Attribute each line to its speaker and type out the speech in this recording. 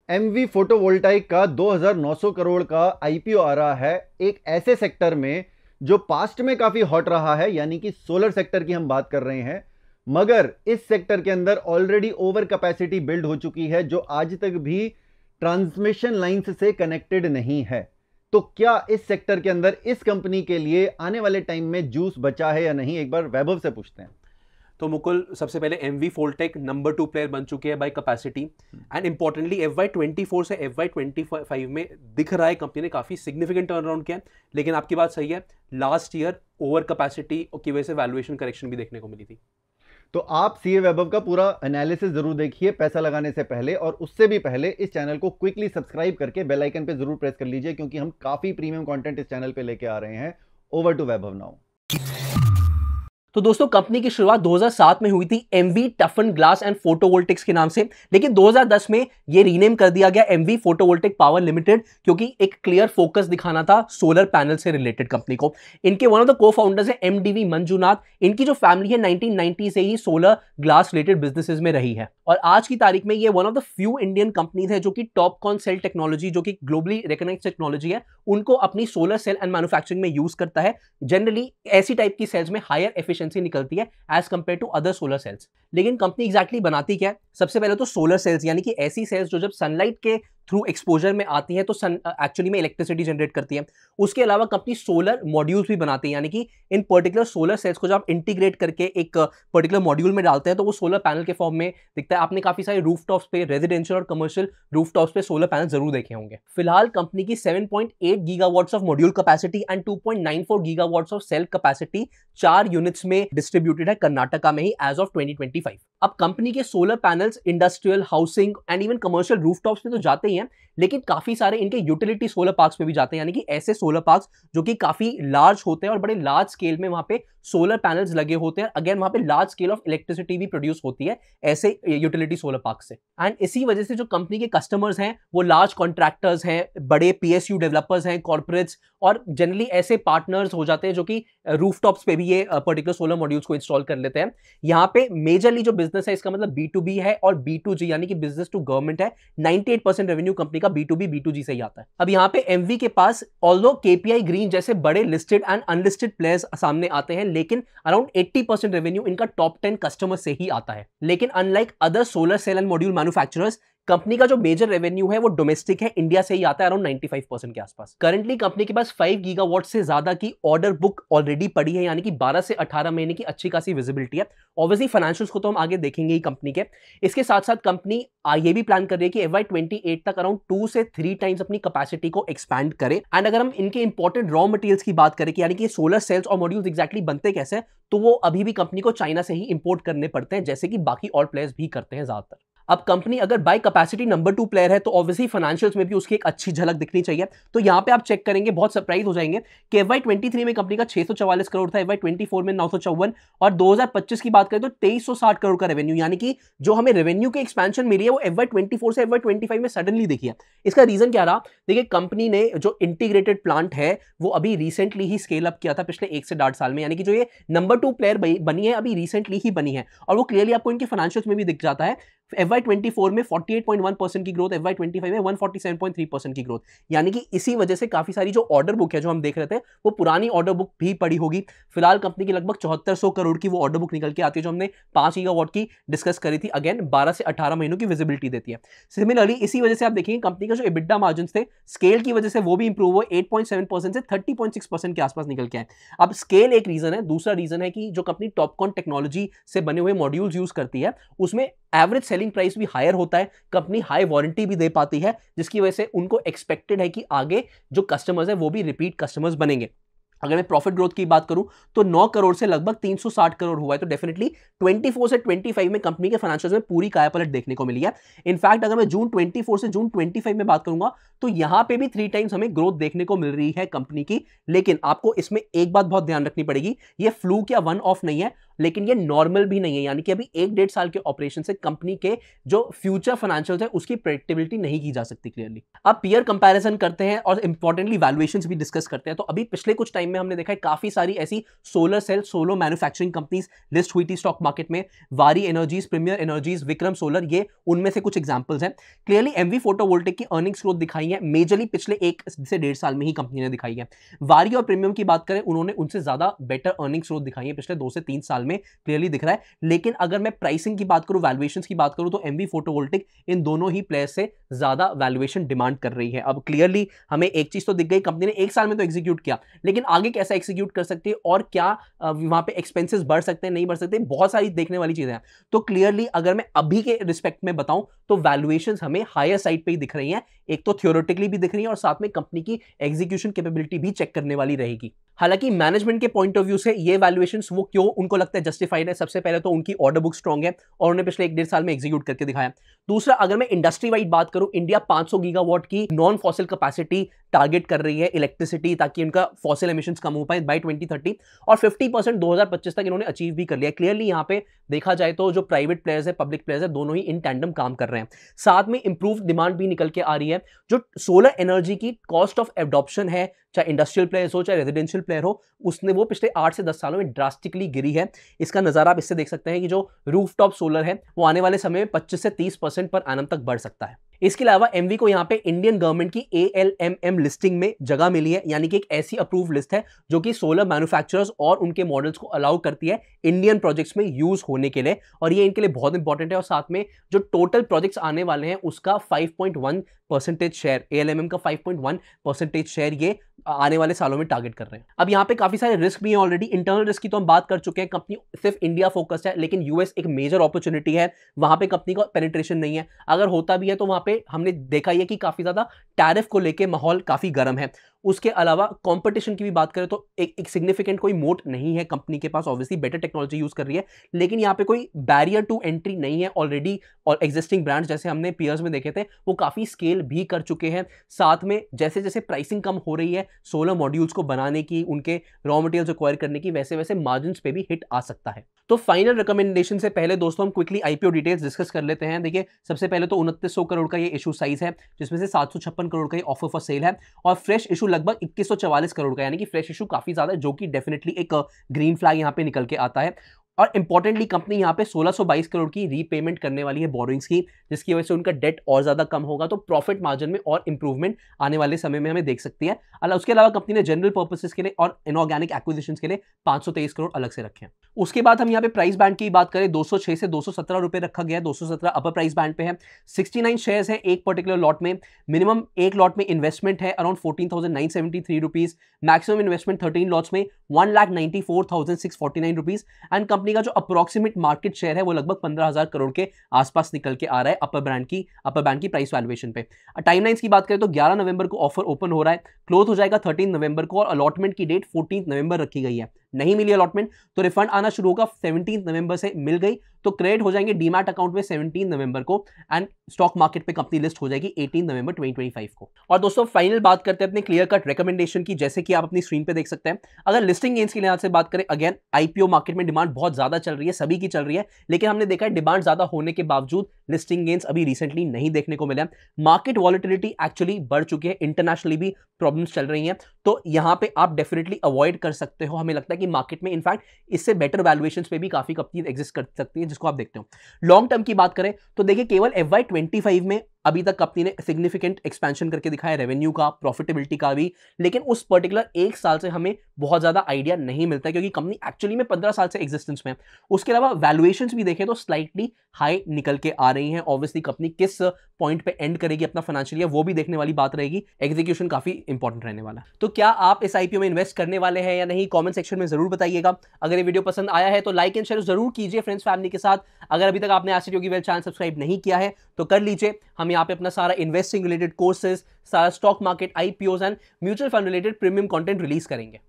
Speaker 1: MV photovoltaic का 2900 करोड़ का IPO आ रहा है एक ऐसे सेक्टर में जो पास्ट में काफी हॉट रहा है, यानी कि सोलर सेक्टर की हम बात कर रहे हैं। मगर इस सेक्टर के अंदर ऑलरेडी ओवर कैपेसिटी बिल्ड हो चुकी है जो आज तक भी ट्रांसमिशन लाइंस से कनेक्टेड नहीं है। तो क्या इस सेक्टर के अंदर इस कंपनी के लिए आने वाले टाइम में जूस बचा है या नहीं, एक बार वैभव से पूछते हैं।
Speaker 2: तो मुकुल, सबसे पहले एमवी फोल्टेक नंबर 2 प्लेयर बन चुके हैं bye capacity and importantly FY24 से FY25 में दिख रहा है कंपनी ने काफी सिग्निफिकेंट टर्न अराउंड किया। लेकिन आपकी बात सही है, लास्ट ईयर ओवर कैपेसिटी की वजह से वैल्यूएशन करेक्शन भी देखने को मिली थी।
Speaker 1: तो आप सीए वैभव का पूरा एनालिसिस जरूर देखिए पैसा लगाने से पहले, और उससे भी पहले इस चैनल को क्विकली सब्सक्राइब करके बेल आइकन पे जरूर प्रेस कर लीजिए, क्योंकि हम काफी प्रीमियम कंटेंट इस चैनल पे लेके आ रहे हैं। Over to Vaibhav now.
Speaker 2: तो दोस्तों, कंपनी की शुरुआत 2007 में हुई थी Emmvee toughen glass and photovoltaics के नाम से, लेकिन 2010 में ये रीनेम कर दिया गया एमवी फोटोवोल्टिक पावर लिमिटेड, क्योंकि एक क्लियर फोकस दिखाना था सोलर पैनल से रिलेटेड कंपनी को। इनके वन ऑफ द को फाउंडर्स है एमडीवी मंजुनाथ। इनकी जो फैमिली है 1990 से ही सोलर ग्लास रिलेटेड बिजनेसेस में रही है, और आज की तारीख में ये one of the few Indian companies है जो कि टॉपकॉन सेल टेक्नोलॉजी, जो कि ग्लोबली रिकॉग्नाइज्ड टेक्नोलॉजी है, उनको अपनी सोलर सेल एंड मैन्युफैक्चरिंग में यूज करता है। जनरली ऐसी टाइप की सेल्स में हायर एफिशिएंसी निकलती है as compared to other solar cells. लेकिन कंपनी एग्जैक्टली बनाती क्या है? सबसे पहले तो सोलर सेल्स, यानी कि ऐसी सेल्स जो जब सनलाइट के थ्रू एक्सपोजर में आती है तो एक्चुअली में इलेक्ट्रिसिटी जनरेट करती है। उसके अलावा कंपनी सोलर मॉड्यूल्स भी बनाती है, यानी कि इन पर्टिकुलर सोलर सेल्स को जब आप इंटीग्रेट करके एक पर्टिकुलर मॉड्यूल में डालते हैं तो वो सोलर पैनल के फॉर्म में दिखता है। आपने काफी सारे रूफटॉप्स पे, रेजिडेंशियल और कमर्शियल रूफटॉप्स पे सोलर पैनल जरूर देखे होंगे। फिलहाल कंपनी की 7.8 gigawatts of module capacity and 2.94 gigawatts of cell capacity 4 units में डिस्ट्रीब्यूटेड है कर्नाटका में ही एज ऑफ 2025। अब कंपनी के solar panels industrial, housing and even commercial rooftops पे तो जाते ही हैं, लेकिन काफी सारे इनके यूटिलिटी सोलर पार्क्स में भी जाते हैं, यानी कि ऐसे सोलर पार्क्स जो कि काफी लार्ज होते हैं और बड़े लार्ज स्केल में वहां पे सोलर पैनल्स लगे होते हैं। अगेन वहां पे लार्ज स्केल ऑफ इलेक्ट्रिसिटी भी प्रोड्यूस होती है ऐसे यूटिलिटी सोलर पार्क से। एंड इसी वजह से जो कंपनी के कस्टमर्स हैं वो लार्ज कॉन्ट्रैक्टर्स हैं, बड़े पीएसयू डेवलपर्स हैं, कॉर्पोरेट्स, और जनरली ऐसे पार्टनर्स हो जाते हैं जो कि रूफटॉप्स पे भी ये पर्टिकुलर सोलर मॉड्यूल्स को इंस्टॉल कर लेते हैं। यहाँ पे मेजरली जो बिजनेस है इसका मतलब B2B है और B2G, यानी कि बिजनेस टू गवर्नमेंट है। 98% रेवेन्यू कंपनी का B2B B2G से ही आता है। अब यहाँ पे एमवी के पास ऑल्दो केपीआई ग्रीन जैसे बड़े लिस्टेड एंड अनलिस्टेड प्लेयर्स सामने आते हैं, लेकिन अराउंड 80% रेवेन्यू इनका टॉप 10 कस्टमर से ही आता है। लेकिन unlike other solar cell and module manufacturers, company का जो मेजर रेवेन्यू है वो डोमेस्टिक है, इंडिया से ही आता है अराउंड 95% के आसपास। करंटली कंपनी के पास 5 गीगावाट से ज्यादा की ऑर्डर बुक ऑलरेडी पड़ी है, यानी कि 12 से 18 महीने की अच्छी खासी विजिबिलिटी है। ऑब्वियसली फाइनेंशियल्स को तो हम आगे देखेंगे ही कंपनी के। इसके साथ साथ कंपनी ये भी प्लान कर रही है कि FY28 तक अराउंड 2 से 3 टाइम्स अपनी कैपेसिटी को एक्सपैंड करे। एंड अगर हम इनके इंपॉर्टेंट रॉ मटेरियल्स की बात करें कि यानी कि सोलर सेल्स और मॉड्यूल्स एग्जैक्टली बनते कैसे, तो वो अभी भी कंपनी को चाइना से ही इंपोर्ट करने पड़ते हैं, जैसे कि बाकी और प्लेयर्स भी करते हैं ज्यादातर। अब कंपनी अगर बाय कैपेसिटी नंबर 2 प्लेयर है तो ऑब्वियसली फाइनेंशियल्स में भी उसकी एक अच्छी झलक दिखनी चाहिए। तो यहां पे आप चेक करेंगे, बहुत सरप्राइज हो जाएंगे कि FY23 में कंपनी का 644 करोड़ था, FY24 में 954, और 2025 की बात करें तो 2360 करोड़ का रेवेन्यू, यानी कि जो हमें रेवेन्यू की एक्सपेंशन मिली है वो FY24 से FY25 में सडनली दिखी है। इसका रीजन क्या रहा? देखिए, कंपनी ने जो इंटीग्रेटेड प्लांट है वो अभी रिसेंटली ही स्केल अप किया था पिछले 1 से 1.5 साल में, यानी कि जो ये नंबर 2 प्लेयर बनी है अभी रिसेंटली ही बनी है, और वो क्लियरली आपको इनके फाइनेंशियल्स में भी दिख जाता है। FY24 में 48.1% की ग्रोथ, FY25 में 147.3% की ग्रोथ, यानी कि इसी वजह से काफी सारी जो ऑर्डर बुक है जो हम देख रहे थे वो पुरानी ऑर्डर बुक भी पड़ी होगी। फिलहाल कंपनी की लगभग 7400 करोड़ की वो ऑर्डर बुक निकल के आती है जो हमने 5 गीगावाट की डिस्कस करी थी। अगेन 12 से 18 महीनों की विजिबिलिटी देती है। सिमिलरली इसी वजह से आप देखेंगे कंपनी का जो EBITDA मार्जिन थे स्केल की वजह से वो भी इंप्रूव हुए, 8.7% से 30.6% के आसपास निकल के आए। अब स्केल एक रीजन है, दूसरा रीजन है कि जो कंपनी टॉपकॉन टेक्नोलॉजी से बने हुए मॉड्यूल्स यूज करती है उसमें एवरेज सेलिंग प्राइस भी हायर होता है, कंपनी हाई वारंटी भी दे पाती है, जिसकी वजह से उनको एक्सपेक्टेड है कि आगे जो कस्टमर्स है वो भी रिपीट कस्टमर्स बनेंगे। अगर मैं प्रॉफिट ग्रोथ की बात करूं तो 9 करोड़ से लगभग 360 करोड़ हुआ है, तो डेफिनेटली 24 से 25 में कंपनी के फाइनेंशियल्स में पूरी कायापलट देखने को मिली है। इनफैक्ट अगर मैं जून 24 से जून 25 में बात करूंगा तो यहां पे भी 3 टाइम्स हमें ग्रोथ देखने को मिल रही है कंपनी की। लेकिन आपको इसमें एक बात बहुत ध्यान रखनी पड़ेगी, ये फ्लूक या वन ऑफ नहीं है। लेकिन ये नॉर्मल भी नहीं है, यानी कि अभी 1-1.5 साल के ऑपरेशन से कंपनी के जो फ्यूचर फाइनेंशियल्स है उसकी प्रेडिक्टेबिलिटी नहीं की जा सकती क्लियरली। अब पीयर कंपैरिजन करते हैं और इंपॉर्टेंटली वैल्यूएशंस भी डिस्कस करते हैं। तो अभी पिछले कुछ टाइम में हमने देखा है काफी सारी ऐसी solar cell, solo manufacturing companies list हुई थी स्टॉक मार्केट में। Waaree Energies, Premier Energies, Vikram Solar, ये उनमें से कुछ एग्जांपल्स हैं। क्लियरली एमवी फोटोवोल्टिक की अर्निंग्स ग्रोथ दिखाई है मेजरली पिछले 1 से 1.5 साल में ही कंपनी ने दिखाई है। वारी और प्रीमियम की बात करें, उन्होंने उनसे ज्यादा बेटर अर्निंग्स ग्रोथ दिखाई है पिछले 2 से 3 साल में, क्लियरली दिख रहा है। लेकिन अगर मैं प्राइसिंग की बात करूं, वैल्यूएशंस की बात करूं, तो एमवी फोटोवोल्टिक इन दोनों ही प्लेयर्स से ज्यादा वैल्यूएशन डिमांड कर रही है। अब क्लियरली हमें एक चीज तो दिख गई, कंपनी ने 1 साल में तो एग्जीक्यूट किया, लेकिन आगे कैसा एग्जीक्यूट कर सकती है और क्या वहां पे एक्सपेंसेस बढ़ सकते हैं, नहीं बढ़ सकते, बहुत सारी देखने वाली चीजें हैं। तो क्लियरली अगर मैं अभी के रिस्पेक्ट में बताऊं तो वैल्यूएशंस हमें हायर साइड पे ही दिख रही हैं। एक तो थ्योरेटिकली भी दिख रही है और साथ में कंपनी की एग्जीक्यूशन कैपेबिलिटी भी चेक करने वाली रहेगी। हालांकि मैनेजमेंट के पॉइंट ऑफ व्यू से ये वैल्यूएशंस वो क्यों उनको लगता है जस्टिफाइड है, सबसे पहले तो उनकी ऑर्डर बुक स्ट्रांग है और उन्होंने पिछले 1-1.5 साल में एग्जीक्यूट करके दिखाया। दूसरा, अगर मैं इंडस्ट्री वाइड बात करूं, इंडिया 500 गीगावाट की नॉन फॉसिल कैपेसिटी टारगेट कर रही है इलेक्ट्रिसिटी, ताकि उनका फॉसिल एमिशंस कम हो पाए बाय 2030, और 50% 2025 तक इन्होंने अचीव भी कर लिया। क्लियरली यहां पे देखा जाए तो जो प्राइवेट प्लेयर्स है, पब्लिक प्लेयर्स है, दोनों ही इन टैंडम काम कर रहे हैं। साथ में इंप्रूव डिमांड भी निकल के आ रही है। जो सोलर एनर्जी की कॉस्ट ऑफ एडॉप्शन है, चाहे इंडस्ट्रियल प्लेयर्स हो चाहे रेजिडेंशियल प्लेयर हो, उसने वो पिछले 8 से 10 सालों में ड्रास्टिकली गिरी है। इसका नजारा आप इससे देख सकते हैं कि जो रूफटॉप सोलर है वो आने वाले समय में 25 से 30% पर एनम तक बढ़ सकता है। इसके अलावा एमवी को यहां पे इंडियन गवर्नमेंट की ALMM लिस्टिंग में जगह मिली है, यानी कि एक ऐसी अप्रूव लिस्ट है जो कि सोलर मैन्युफैक्चरर्स और उनके मॉडल्स को अलाउ करती है इंडियन प्रोजेक्ट्स में यूज होने के लिए, और ये इनके लिए बहुत इंपॉर्टेंट है। और साथ में जो टोटल प्रोजेक्ट्स आने वाले हैं उसका 5.1% शेयर, ALMM का 5.1% शेयर ये आने वाले सालों में टारगेट कर रहे हैं। अब यहाँ पे काफी सारे रिस्क भी हैं ऑलरेडी। इंटरनल रिस्क की तो हम बात कर चुके हैं, कंपनी सिर्फ इंडिया फोकस्ड है, लेकिन यूएस एक मेजर अपॉर्चुनिटी है, वहां पे कंपनी का पेनिट्रेशन नहीं है। अगर होता भी है तो वहां पे हमने देखा ही है कि काफी ज्यादा टैरिफ को लेके माहौल काफी गर्म है। उसके अलावा कंपटीशन की भी बात करें तो एक सिग्निफिकेंट कोई मोट नहीं है कंपनी के पास, ऑब्वियसली बेटर टेक्नोलॉजी यूज कर रही है, लेकिन यहाँ पे कोई बैरियर टू एंट्री नहीं है ऑलरेडी। और एग्जिस्टिंग ब्रांड्स जैसे हमने पीयर्स में देखे थे वो काफी स्केल भी कर चुके हैं। साथ में जैसे जैसे प्राइसिंग कम हो रही है सोलर मॉड्यूल्स को बनाने की, उनके रॉ मटेरियल्स एक्वायर करने की, वैसे वैसे मार्जिन पे भी हिट आ सकता है। तो फाइनल रिकमेंडेशन से पहले दोस्तों हम क्विकली आईपीओ डिटेल्स डिस्कस कर लेते हैं। देखिए, सबसे पहले तो 2900 करोड़ का ये इशू साइज है, जिसमें से 756 करोड़ का ये ऑफर फॉर सेल है, और फ्रेश इशू लगभग 2144 करोड़ का, यानी कि फ्रेश इशू काफी ज्यादा है, जो कि डेफिनेटली एक ग्रीन फ्लैग यहाँ पे निकल के आता है। और इंपॉर्टेंटली कंपनी यहाँ पे 1622 करोड़ की रीपेमेंट करने वाली है बोरिंग्स की, जिसकी वजह से उनका डेट और ज्यादा कम होगा, तो प्रॉफिट मार्जिन में और इंप्रूवमेंट आने वाले समय में हमें देख सकती है। उसके अलावा कंपनी ने जनरल पर्पसेस के लिए और इनऑर्गेनिक एक्विजिशंस के लिए 523 करोड़ अलग से रखे हैं। उसके बाद हम यहाँ पे प्राइस बैंड की बात करें, 206 से 217 रुपए रखा गया है, 217 अपर प्राइस बैंड पे है। 69 शेयर्स है एक पर्टिकुलर लॉट में, मिनिमम एक लॉट में इन्वेस्टमेंट है around 14,973 rupees, maximum investment 13 lots में 1,94,649 रुपीज, एंड कंपनी का जो अप्रोक्सीमेट मार्केट शेयर है वो लगभग 15,000 करोड़ के आसपास निकल के आ रहा है अपर बैंड की प्राइस वैल्यूएशन पे। टाइमलाइंस की बात करें तो 11 नवंबर को ऑफर ओपन हो रहा है, क्लोज हो जाएगा 13 नवंबर को, और अलॉटमेंट की डेट 14 नवंबर रखी गई है। नहीं मिली अलॉटमेंट तो रिफंड आना शुरू होगा 17 नवंबर से, मिल गई तो क्रेडिट हो जाएंगे डीमैट अकाउंट में 17 नवंबर को, एंड स्टॉक मार्केट पे कंपनी लिस्ट हो जाएगी 18 नवंबर 2025 को। और दोस्तों फाइनल बात करते हैं अपने क्लियर कट रिकमेंडेशन की, जैसे कि आप अपनी स्क्रीन पे देख सकते हैं। अगर लिस्टिंग गेन्स के लिहाज से बात करें, अगेन आईपीओ मार्केट में डिमांड बहुत ज्यादा चल रही है, सभी की चल रही है, लेकिन हमने देखा है डिमांड ज्यादा होने के बावजूद लिस्टिंग गेन्स अभी रिसेंटली नहीं देखने को मिले। मार्केट वॉलेटिलिटी एक्चुअली बढ़ चुकी है, इंटरनेशनली भी प्रॉब्लम्स चल रही हैं, तो यहां पे आप डेफिनेटली अवॉइड कर सकते हो। हमें लगता है कि मार्केट में इनफैक्ट इससे बेटर वैल्यूएशंस पे भी काफी कंपनी एग्जिस्ट कर सकती है, जिसको आप देखते हो। लॉन्ग टर्म की बात करें तो देखिए, केवल FY25 में अभी तक कंपनी ने सिग्निफिकेंट एक्सपेंशन करके दिखाया रेवेन्यू का, प्रॉफिटेबिलिटी का भी, लेकिन उस पर्टिकुलर एक साल से हमें बहुत ज्यादा आइडिया नहीं मिलता, क्योंकि कंपनी एक्चुअली में 15 साल से एग्जिस्टेंस में है। उसके अलावा वैल्यूएशंस भी देखें तो स्लाइटली हाई निकल के आ रही हैं। ऑब्वियसली कंपनी किस पॉइंट पे एंड करेगी अपना फाइनेंशियल ईयर, वो भी देखने वाली बात रहेगी, एग्जीक्यूशन काफी इंपॉर्टेंट रहने वाला है। तो क्या आप इस आईपीओ में इन्वेस्ट करने वाले हैं या नहीं, कमेंट सेक्शन में जरूर बताइएगा। अगर ये वीडियो पसंद आया है तो लाइक एंड शेयर जरूर कीजिए फ्रेंड्स फैमिली के साथ। अगर अभी तक आपने एसेट योगी वेल्थ चैनल सब्सक्राइब नहीं किया है तो कर लीजिए। हम यहाँ पे अपना सारा इन्वेस्टिंग रिलेटेड कोर्सेज, सारा stock market, IPOs and mutual fund related premium content release करेंगे।